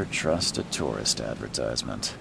Never trust a tourist advertisement.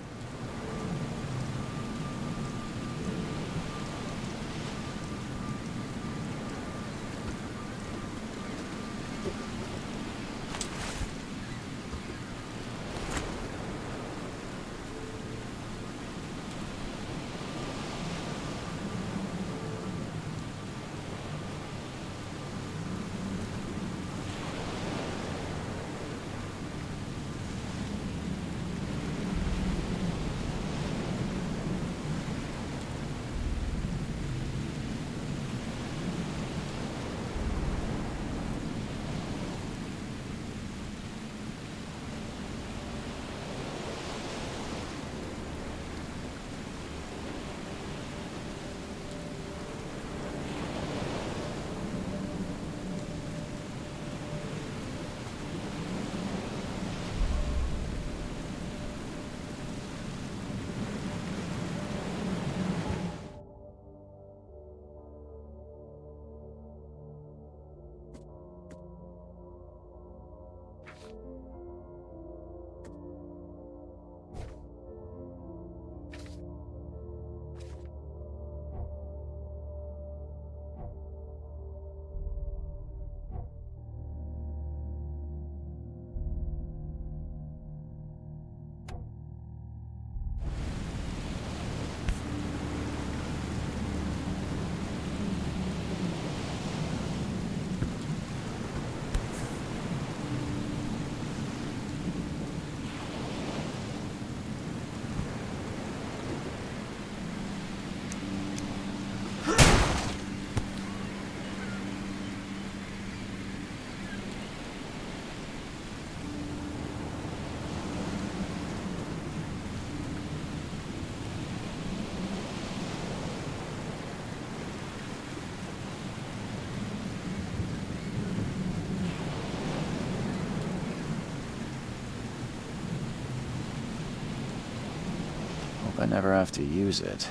I never have to use it,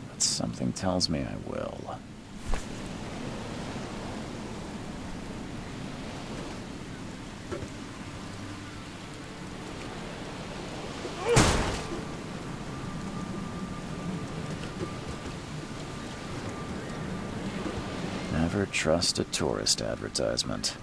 but something tells me I will. Never trust a tourist advertisement.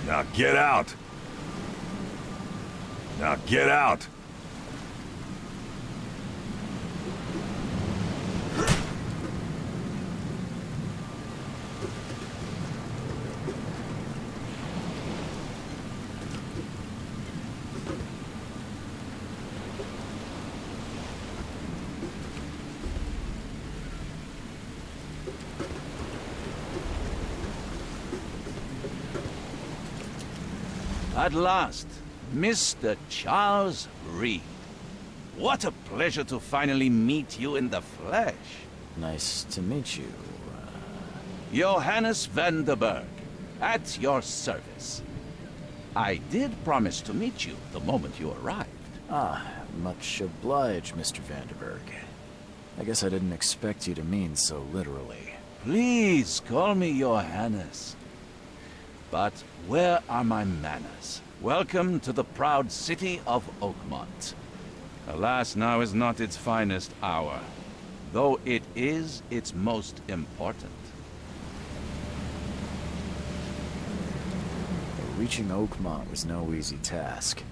Now get out! Now get out! At last, Mr. Charles Reed. What a pleasure to finally meet you in the flesh. Nice to meet you. Johannes van der Berg, at your service. I did promise to meet you the moment you arrived. Ah, much obliged, Mr. Vanderberg. I guess I didn't expect you to mean so literally. Please call me Johannes. But where are my manners? Welcome to the proud city of Oakmont. Alas, now is not its finest hour, though it is its most important. A reaching Oakmont was no easy task.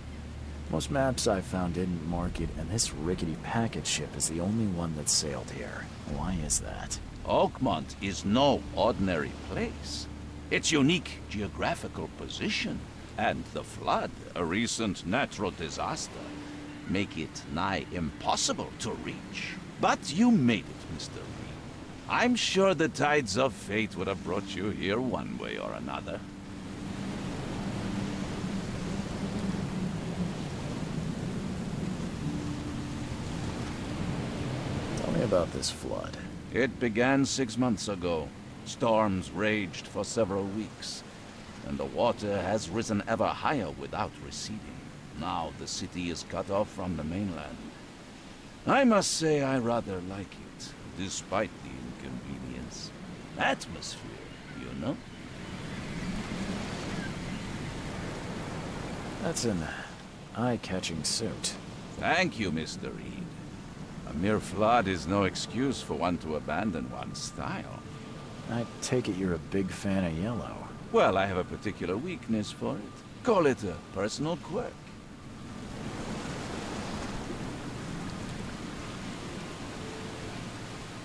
Most maps I found didn't mark it, and this rickety packet ship is the only one that sailed here. Why is that? Oakmont is no ordinary place. Its unique geographical position and the flood, a recent natural disaster, make it nigh impossible to reach. But you made it, Mr. Reed. I'm sure the tides of fate would have brought you here one way or another. Tell me about this flood. It began 6 months ago. Storms raged for several weeks, and the water has risen ever higher without receding. Now the city is cut off from the mainland. I must say I rather like it, despite the inconvenience. Atmosphere, you know? That's an eye-catching suit. Thank you, Mr. Reed. A mere flood is no excuse for one to abandon one's style. I take it you're a big fan of yellow. Well, I have a particular weakness for it. Call it a personal quirk.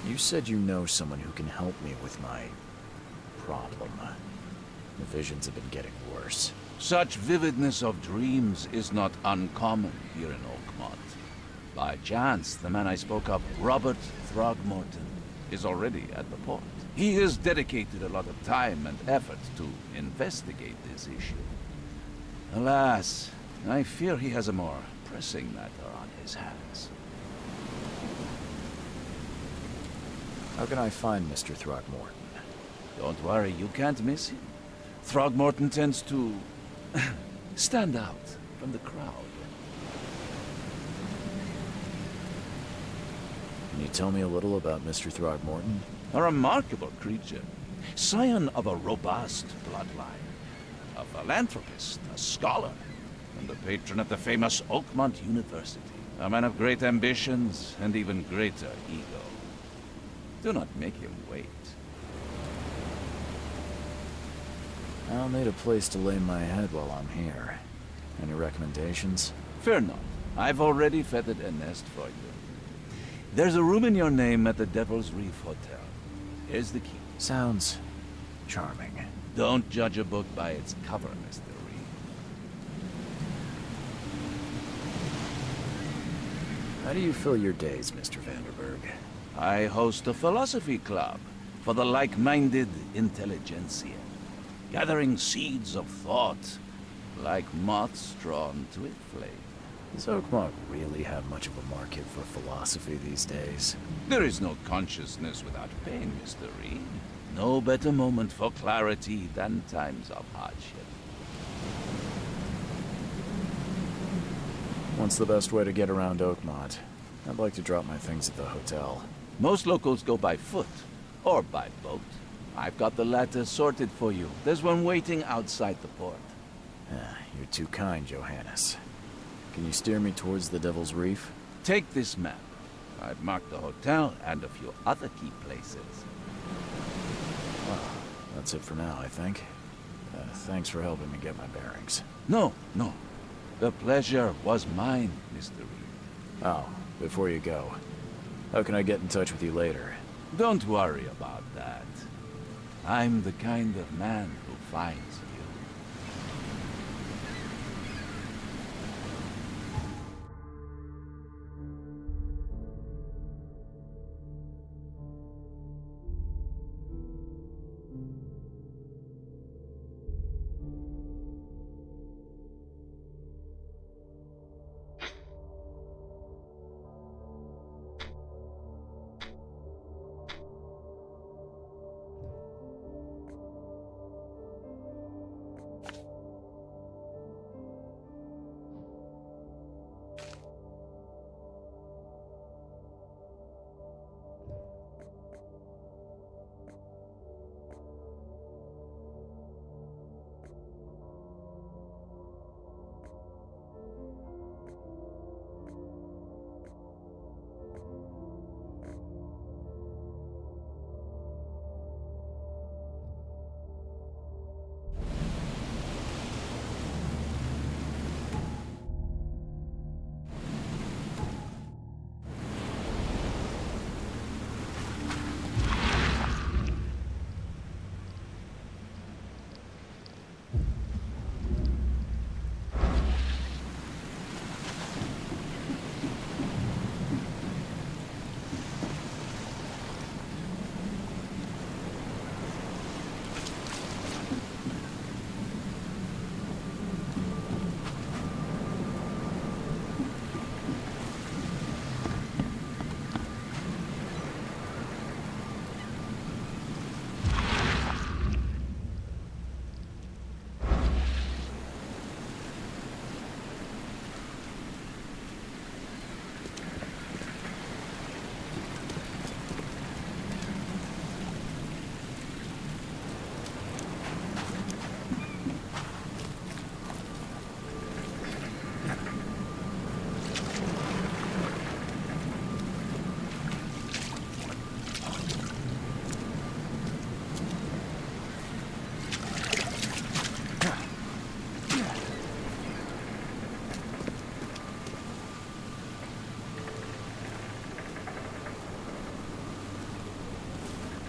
You said you know someone who can help me with my problem. The visions have been getting worse. Such vividness of dreams is not uncommon here in Oakmont. By chance, the man I spoke of, Robert Throgmorton, is already at the port. He has dedicated a lot of time and effort to investigate this issue. Alas, I fear he has a more pressing matter on his hands. How can I find Mr. Throgmorton? Don't worry, you can't miss him. Throgmorton tends to stand out from the crowd. Can you tell me a little about Mr. Throgmorton? A remarkable creature, scion of a robust bloodline, a philanthropist, a scholar, and the patron of the famous Oakmont University. A man of great ambitions and even greater ego. Do not make him wait. I'll need a place to lay my head while I'm here. Any recommendations? Fear not. I've already feathered a nest for you. There's a room in your name at the Devil's Reef Hotel. Here's the key. Sounds charming. Don't judge a book by its cover, Mr. Reed. How do you fill your days, Mr. Vanderberg? I host a philosophy club for the like-minded intelligentsia, gathering seeds of thought like moths drawn to a flame. Does Oakmont really have much of a market for philosophy these days? There is no consciousness without pain, Mr. Reed. No better moment for clarity than times of hardship. What's the best way to get around Oakmont? I'd like to drop my things at the hotel. Most locals go by foot or by boat. I've got the latter sorted for you. There's one waiting outside the port. You're too kind, Johannes. Can you steer me towards the Devil's Reef? Take this map. I've marked the hotel and a few other key places. Well, that's it for now, I think. Thanks for helping me get my bearings. No. The pleasure was mine, Mr. Reed. Oh, before you go, how can I get in touch with you later? Don't worry about that. I'm the kind of man who finds you.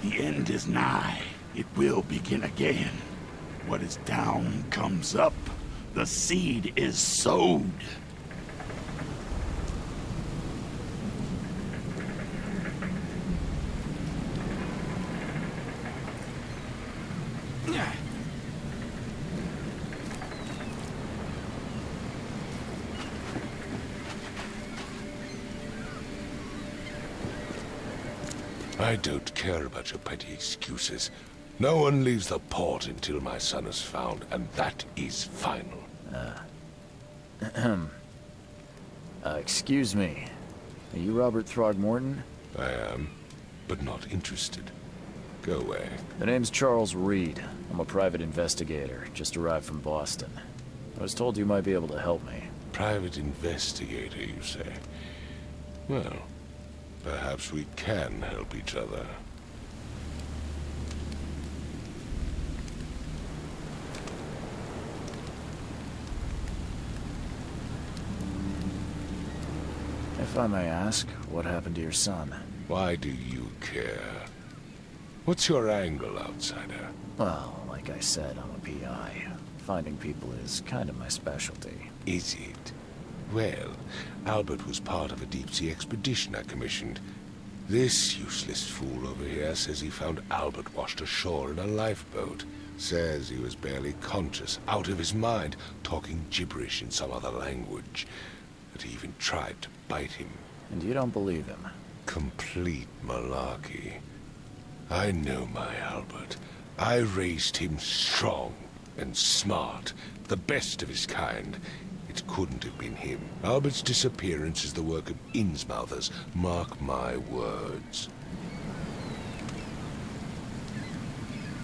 The end is nigh. It will begin again. What is down comes up. The seed is sowed. I don't care about your petty excuses. No one leaves the port until my son is found, and that is final. Excuse me. Are you Robert Throgmorton? I am, but not interested. Go away. The name's Charles Reed. I'm a private investigator, just arrived from Boston. I was told you might be able to help me. Private investigator, you say? Well, perhaps we can help each other. If I may ask, what happened to your son? Why do you care? What's your angle, outsider? Well, like I said, I'm a PI. Finding people is kind of my specialty. Is it? Well, Albert was part of a deep-sea expedition I commissioned. This useless fool over here says he found Albert washed ashore in a lifeboat. Says he was barely conscious, out of his mind, talking gibberish in some other language. That he even tried to bite him. And you don't believe him? Complete malarkey. I know my Albert. I raised him strong and smart, the best of his kind. It couldn't have been him. Albert's disappearance is the work of Innsmouthers. Mark my words.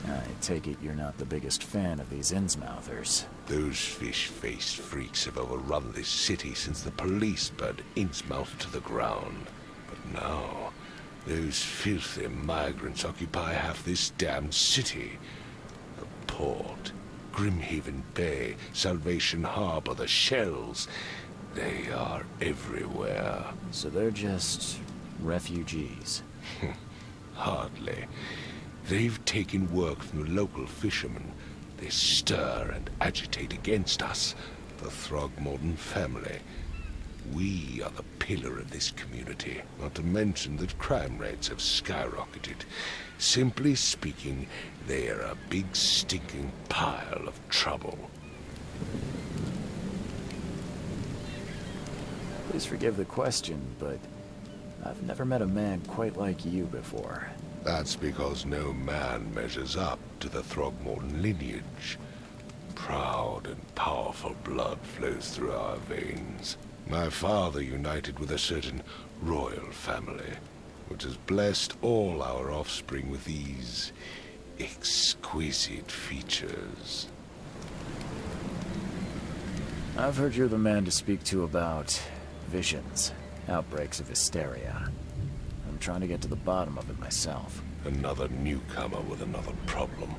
I take it you're not the biggest fan of these Innsmouthers. Those fish-faced freaks have overrun this city since the police burned Innsmouth to the ground. But now, those filthy migrants occupy half this damned city. The port, Grimhaven Bay, Salvation Harbor, the Shells. They are everywhere. So they're just refugees. Hardly. They've taken work from the local fishermen. They stir and agitate against us, the Throgmorton family. We are the pillar of this community, not to mention that crime rates have skyrocketed. Simply speaking, they are a big stinking pile of trouble. Please forgive the question, but I've never met a man quite like you before. That's because no man measures up to the Throgmorton lineage. Proud and powerful blood flows through our veins. My father united with a certain royal family, which has blessed all our offspring with these exquisite features. I've heard you're the man to speak to about visions, outbreaks of hysteria. I'm trying to get to the bottom of it myself. Another newcomer with another problem.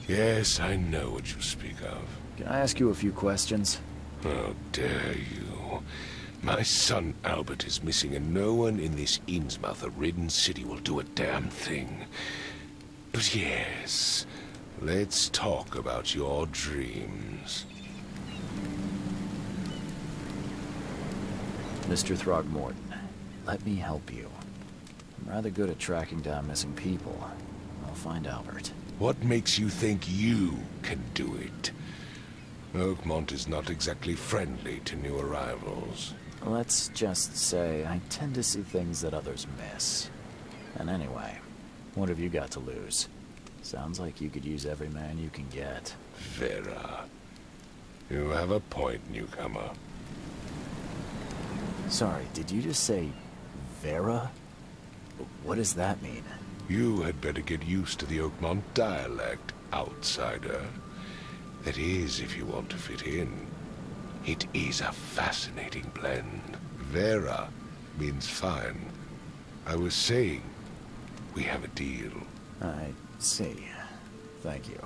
Yes, I know what you speak of. Can I ask you a few questions? How dare you? My son Albert is missing, and no one in this Innsmouth-ridden city will do a damn thing. But yes, let's talk about your dreams. Mr. Throgmorton, let me help you. I'm rather good at tracking down missing people. I'll find Albert. What makes you think you can do it? Oakmont is not exactly friendly to new arrivals. Let's just say I tend to see things that others miss. And anyway, what have you got to lose? Sounds like you could use every man you can get. Vera. You have a point, newcomer. Sorry, did you just say Vera? What does that mean? You had better get used to the Oakmont dialect, outsider. That is, if you want to fit in. It is a fascinating blend. Vera means fine. I was saying, we have a deal. I see. Thank you.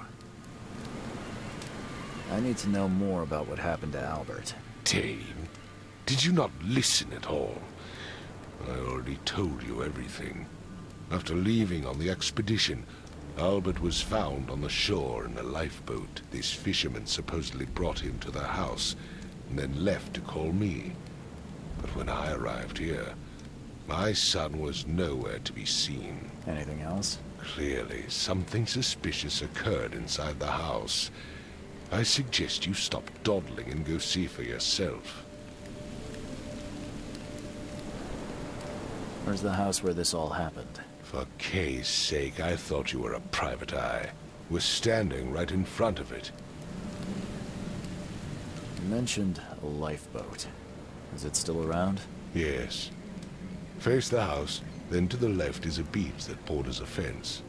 I need to know more about what happened to Albert. Dane, did you not listen at all? I already told you everything. After leaving on the expedition, Albert was found on the shore in a lifeboat. This fisherman supposedly brought him to their house, and then left to call me. But when I arrived here, my son was nowhere to be seen. Anything else? Clearly, something suspicious occurred inside the house. I suggest you stop dawdling and go see for yourself. Where's the house where this all happened? For Kay's sake, I thought you were a private eye. We're standing right in front of it. You mentioned a lifeboat. Is it still around? Yes. Face the house, then to the left is a beach that borders a fence.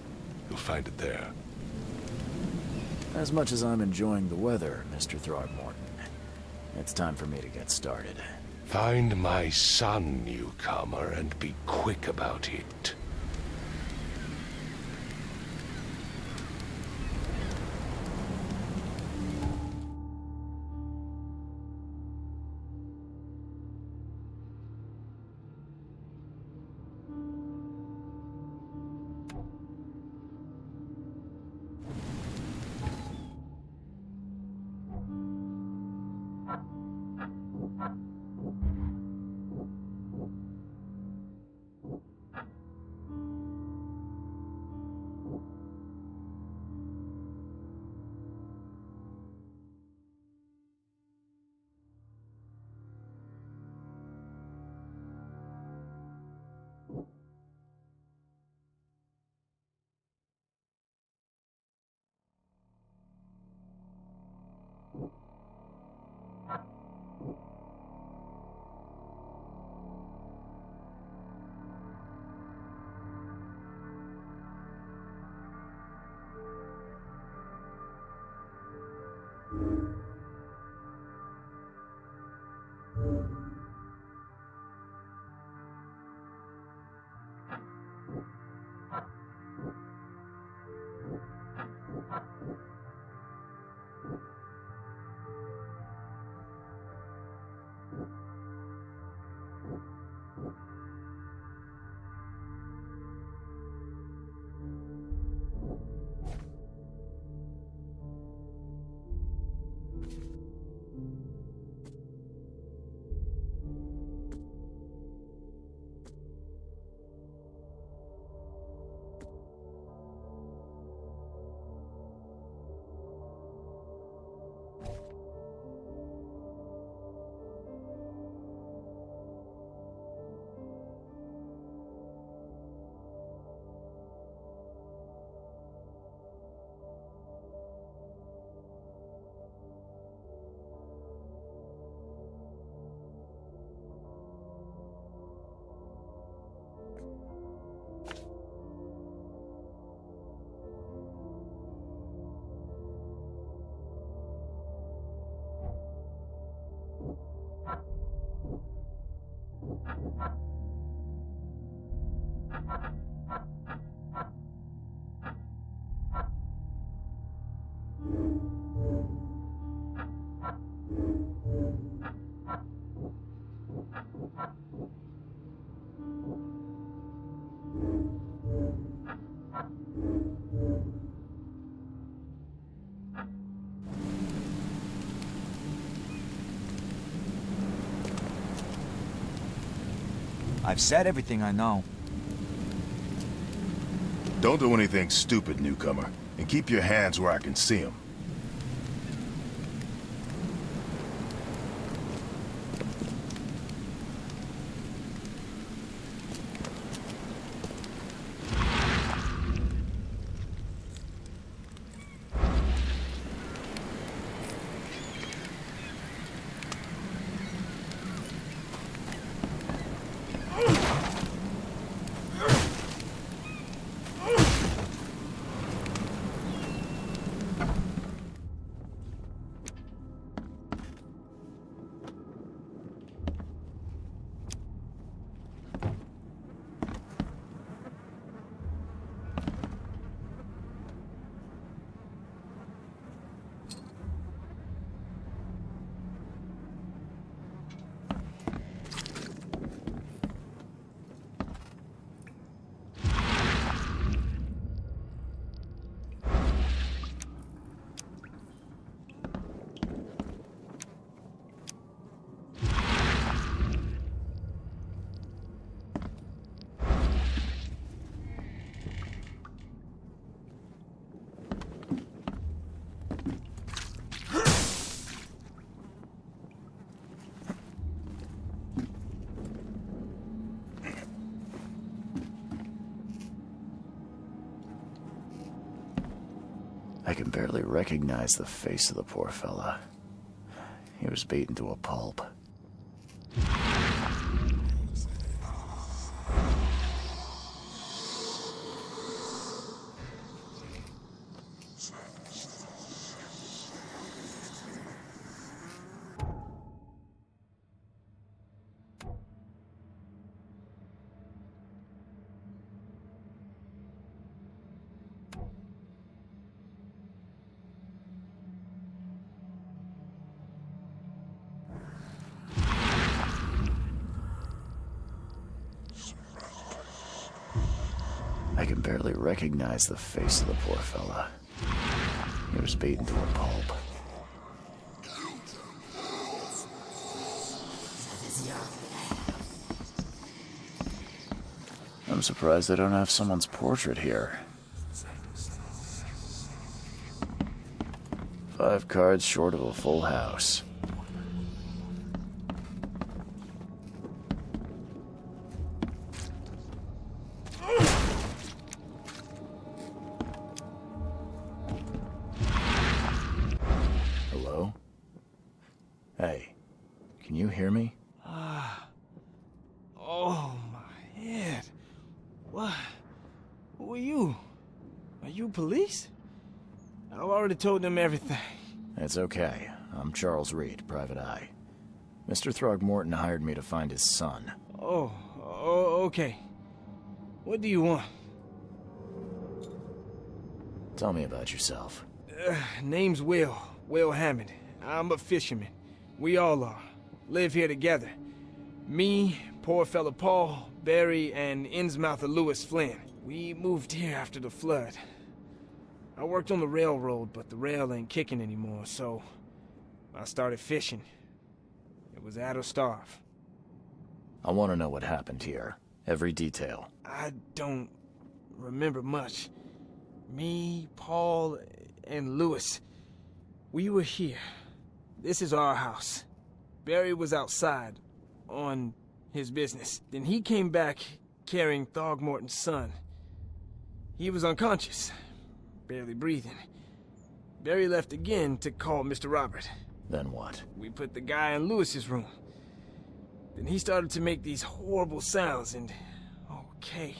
You'll find it there. As much as I'm enjoying the weather, Mr. Throgmorton, it's time for me to get started. Find my son, newcomer, and be quick about it. I've said everything I know. Don't do anything stupid, newcomer. And keep your hands where I can see them. I can barely recognize the face of the poor fella. He was beaten to a pulp. I can barely recognize the face of the poor fella. He was beaten to a pulp. I'm surprised they don't have someone's portrait here. 5 cards short of a full house. Hello? Hey, can you hear me? Oh, my head. What? Who are you? Are you police? I've already told them everything. It's okay. I'm Charles Reed, Private Eye. Mr. Throgmorton hired me to find his son. Oh, okay. What do you want? Tell me about yourself. Name's Will Hammond. I'm a fisherman. We all are. Live here together. Me, poor fella Paul, Barry, and Innsmouther Lewis Flynn. We moved here after the flood. I worked on the railroad, but the rail ain't kicking anymore, so I started fishing. It was at or starve. I want to know what happened here. Every detail. I don't remember much. Me, Paul, and Lewis, we were here. This is our house. Barry was outside, on his business. Then he came back carrying Throgmorton's son. He was unconscious, barely breathing. Barry left again to call Mr. Robert. Then what? We put the guy in Lewis's room. Then he started to make these horrible sounds and... okay,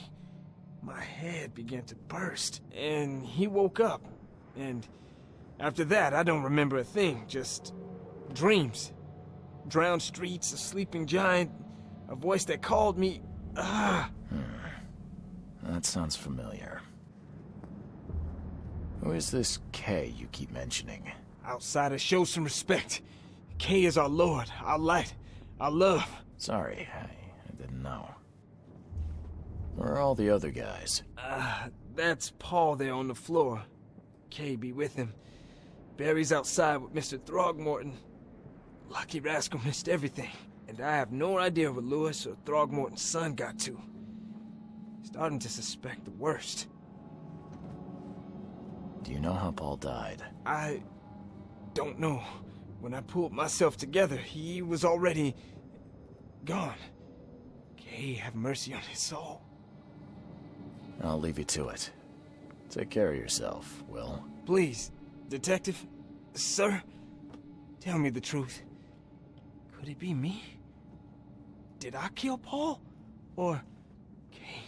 my head began to burst. And he woke up. And after that, I don't remember a thing, just dreams. Drowned streets, a sleeping giant, a voice that called me... That sounds familiar. Who is this Kay you keep mentioning? Outsiders, show some respect. Kay is our lord, our light, our love. Sorry, I didn't know. Where are all the other guys? That's Paul there on the floor. Kay be with him. Barry's outside with Mr. Throgmorton. Lucky rascal missed everything. And I have no idea what Lewis or Throgmorton's son got to. Starting to suspect the worst. Do you know how Paul died? I don't know. When I pulled myself together, he was already gone. Kay have mercy on his soul. I'll leave you to it. Take care of yourself, Will. Please, detective, sir, tell me the truth. Could it be me? Did I kill Paul? Or, Kay,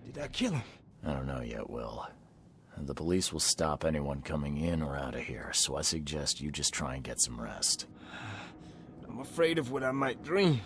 did I kill him? I don't know yet, Will. The police will stop anyone coming in or out of here, so I suggest you just try and get some rest. I'm afraid of what I might dream.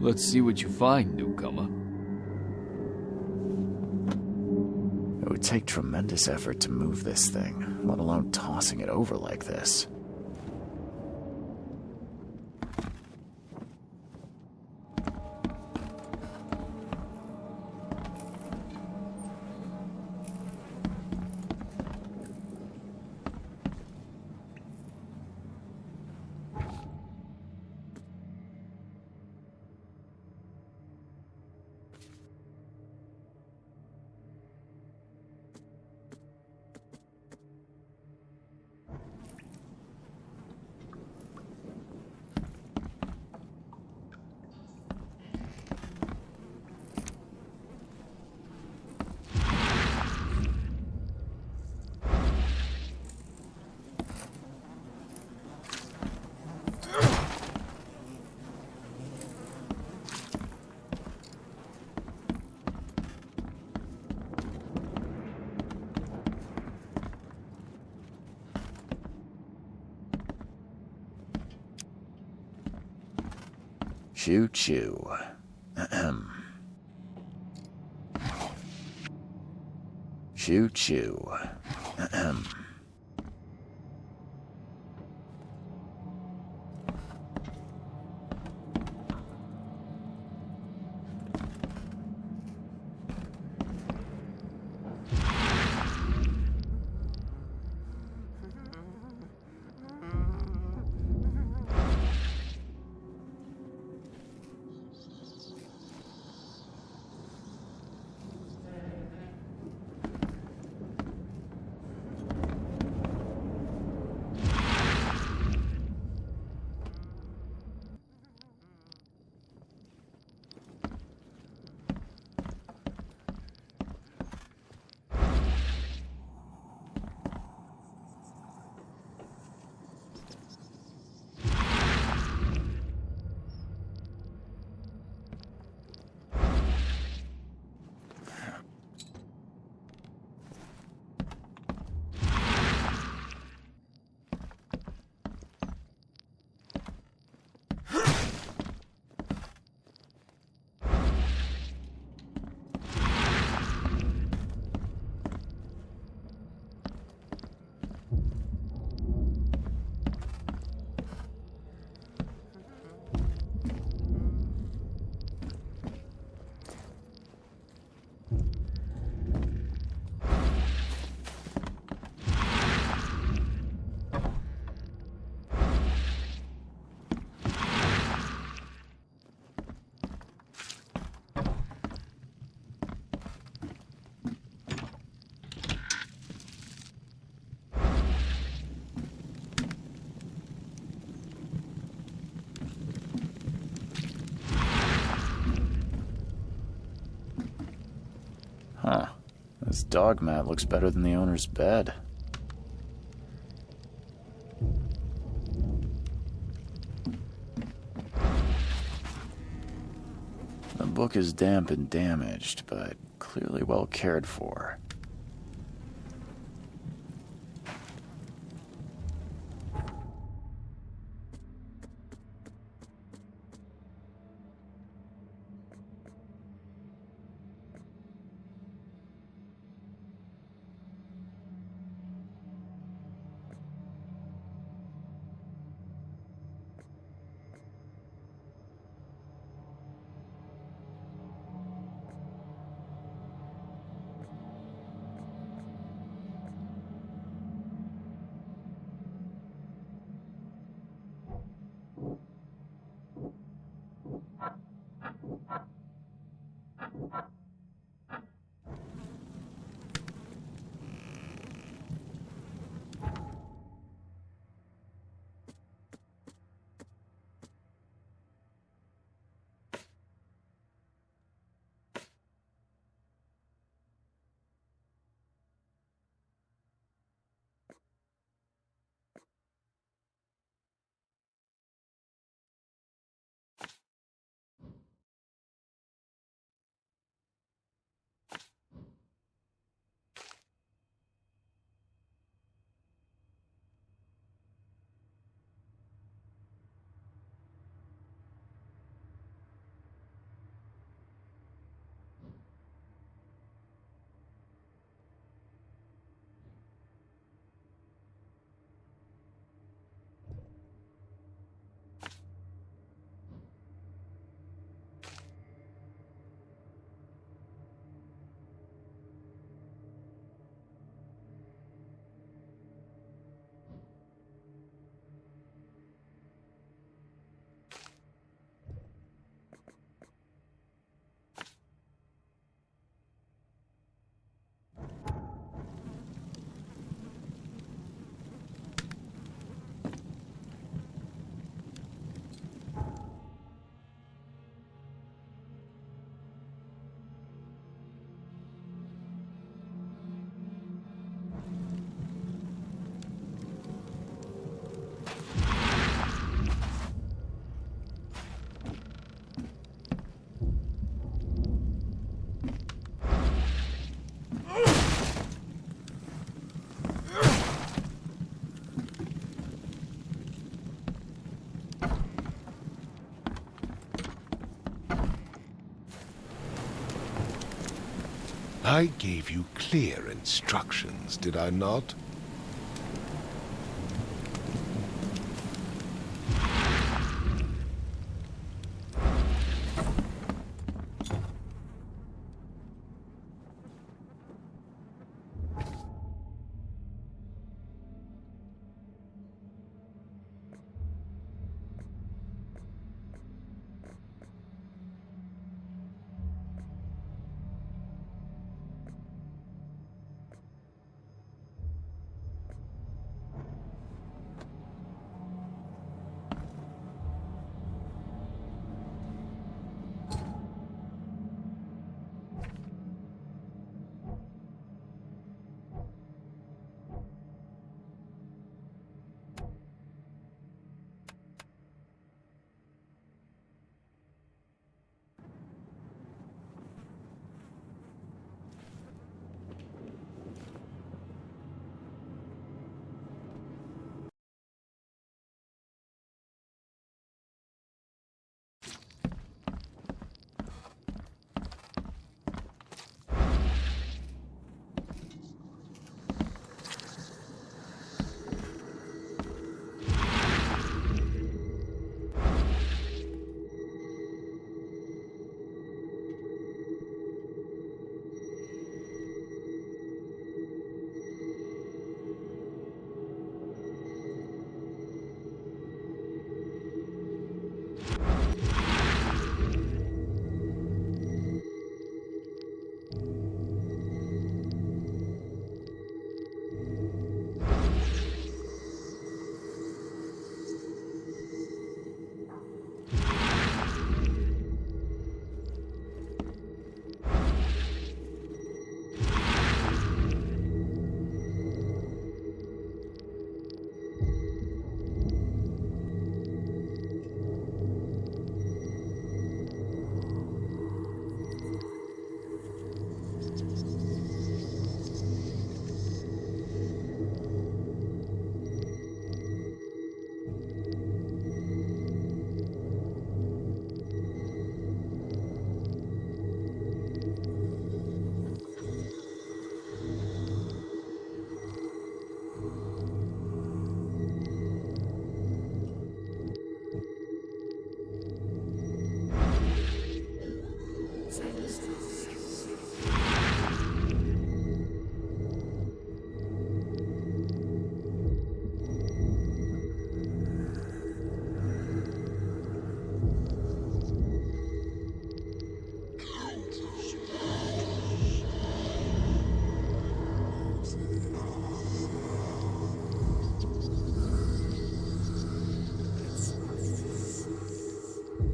Let's see what you find, newcomer. It would take tremendous effort to move this thing, let alone tossing it over like this. Choo choo. Ahem. Choo choo. Ahem. Huh. This dog mat looks better than the owner's bed. The book is damp and damaged, but clearly well cared for. I gave you clear instructions, did I not?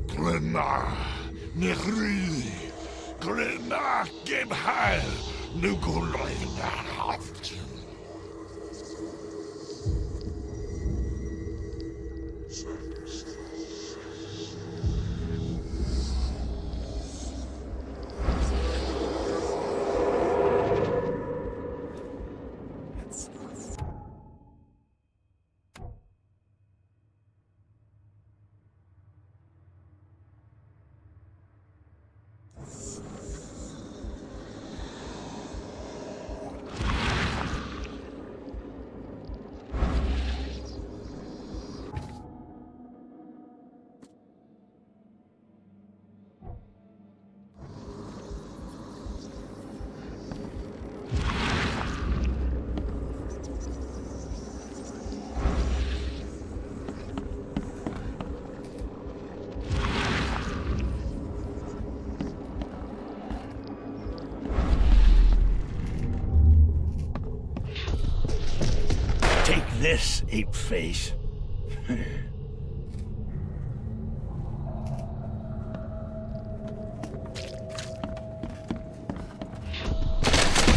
Glenna, Nehri, Glenna, Gebhal, Nugulina, Haft. Take this, ape face.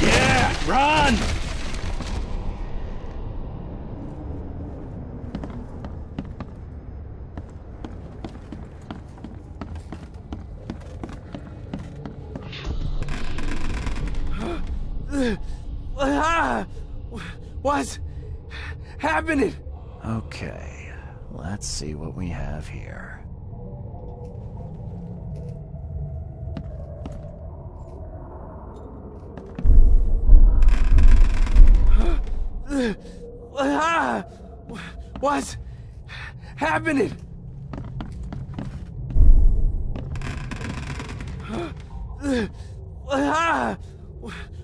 Yeah, run! What's happening? Okay, let's see what we have here. What's happening?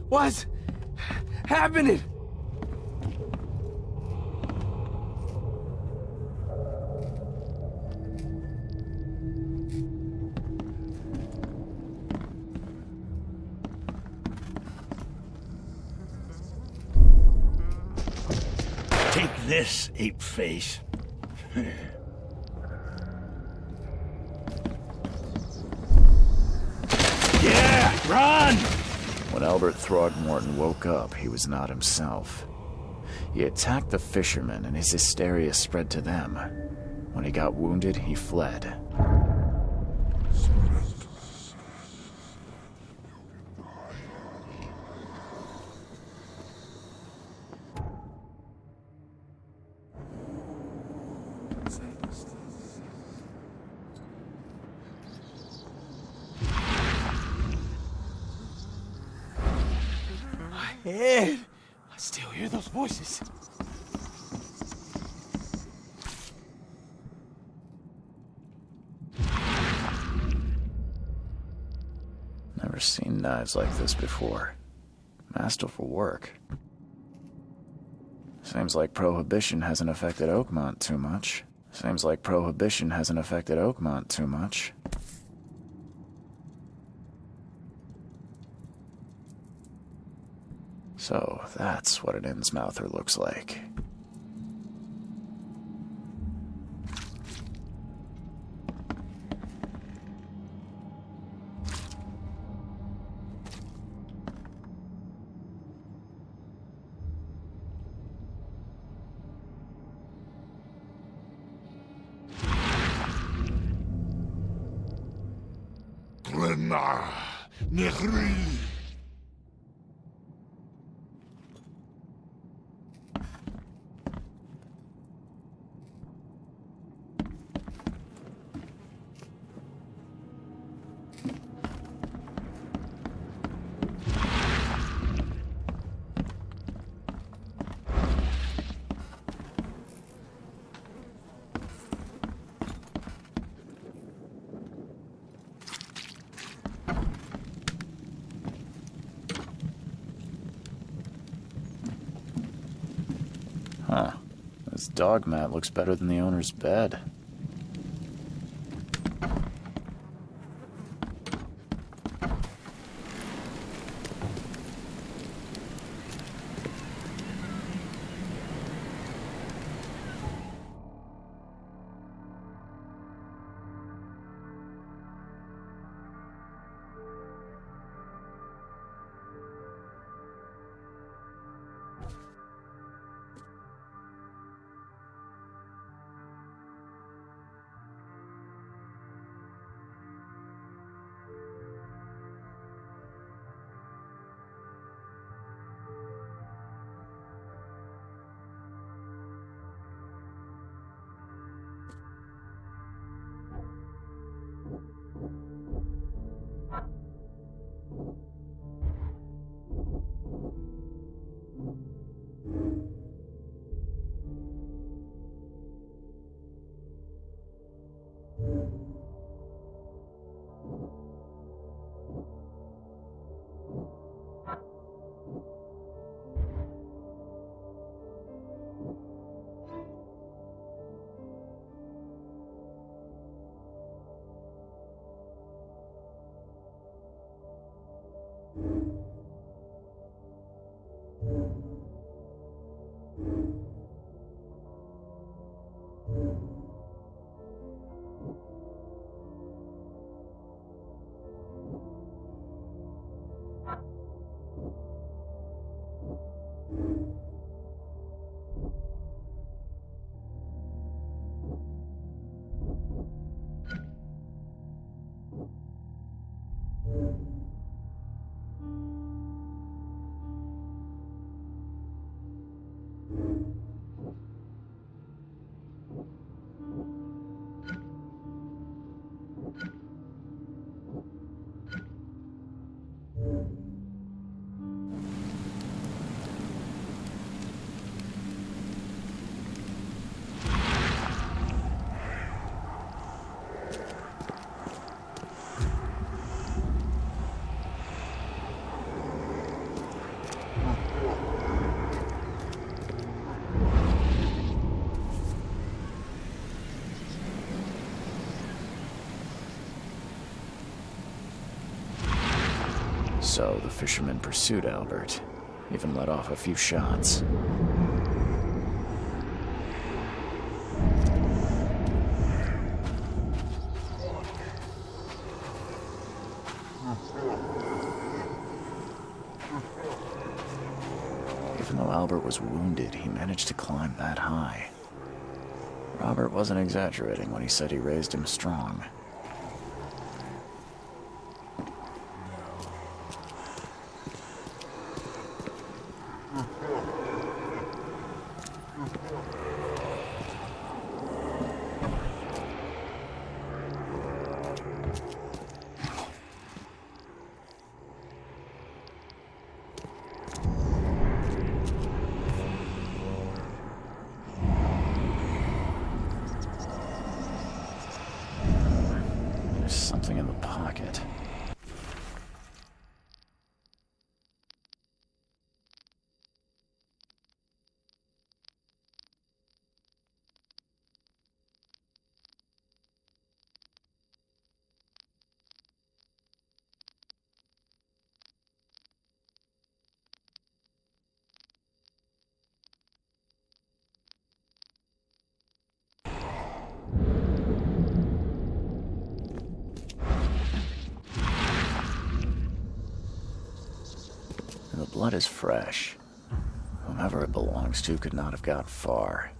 What's happening? Take this, ape face. Yeah, run! When Albert Throgmorton woke up, he was not himself. He attacked the fishermen, and his hysteria spread to them. When he got wounded, he fled. Ed, I still hear those voices. Never seen knives like this before. Masterful work. Seems like Prohibition hasn't affected Oakmont too much. Seems like Prohibition hasn't affected Oakmont too much. So, that's what an Innsmouther looks like. Glenna Nehri. Huh. This dog mat looks better than the owner's bed. So the fisherman pursued Albert, even let off a few shots. Even though Albert was wounded, he managed to climb that high. Robert wasn't exaggerating when he said he raised him strong. There's something in the pocket. The blood is fresh. Whomever it belongs to could not have got far.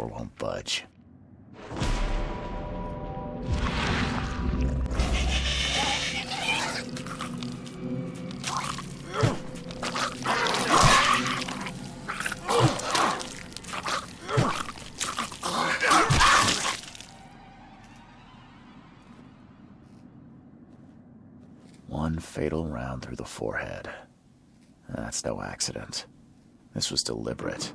door won't budge. One fatal round through the forehead. That's no accident. This was deliberate.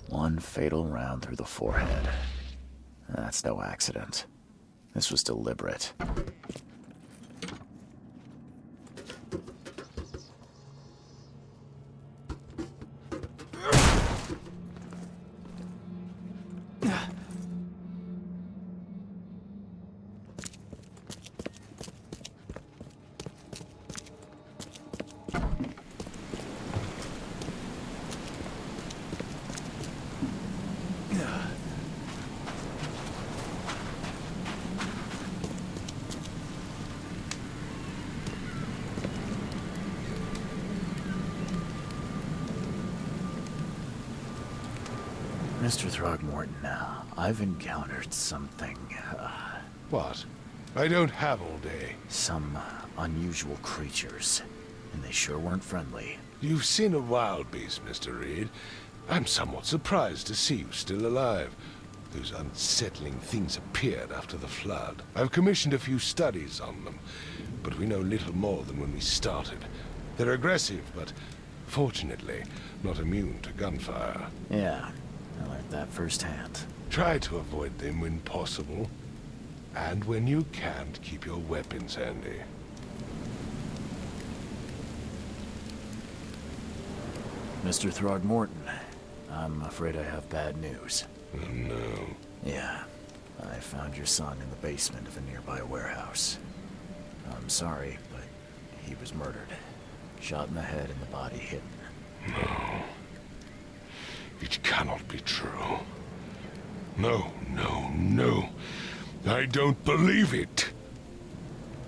One fatal round through the forehead. That's no accident. This was deliberate. Mr. Throgmorton, I've encountered something, What? I don't have all day. some unusual creatures, and they sure weren't friendly. You've seen a wild beast, Mr. Reed. I'm somewhat surprised to see you still alive. Those unsettling things appeared after the flood. I've commissioned a few studies on them, but we know little more than when we started. They're aggressive, but fortunately not immune to gunfire. Yeah, I learned that firsthand. Try to avoid them when possible. And when you can't, keep your weapons handy. Mr. Throgmorton, I'm afraid I have bad news. Oh, no. Yeah, I found your son in the basement of a nearby warehouse. I'm sorry, but he was murdered. Shot in the head and the body hidden. No. It cannot be true. No, no, no. I don't believe it.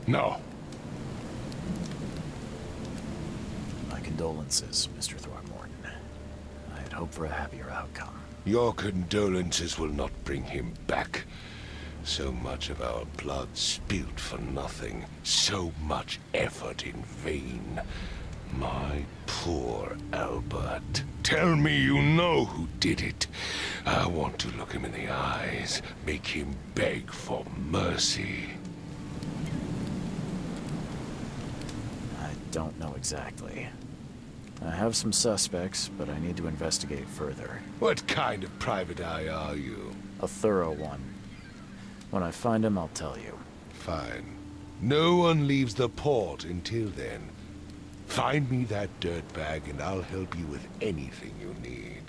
No. My condolences, Mr. Throckmorton. I had hoped for a happier outcome. Your condolences will not bring him back. So much of our blood spilled for nothing. So much effort in vain. My poor Albert. Tell me you know who did it. I want to look him in the eyes, make him beg for mercy. I don't know exactly. I have some suspects, but I need to investigate further. What kind of private eye are you? A thorough one. When I find him, I'll tell you. Fine. No one leaves the port until then. Find me that dirtbag and I'll help you with anything you need.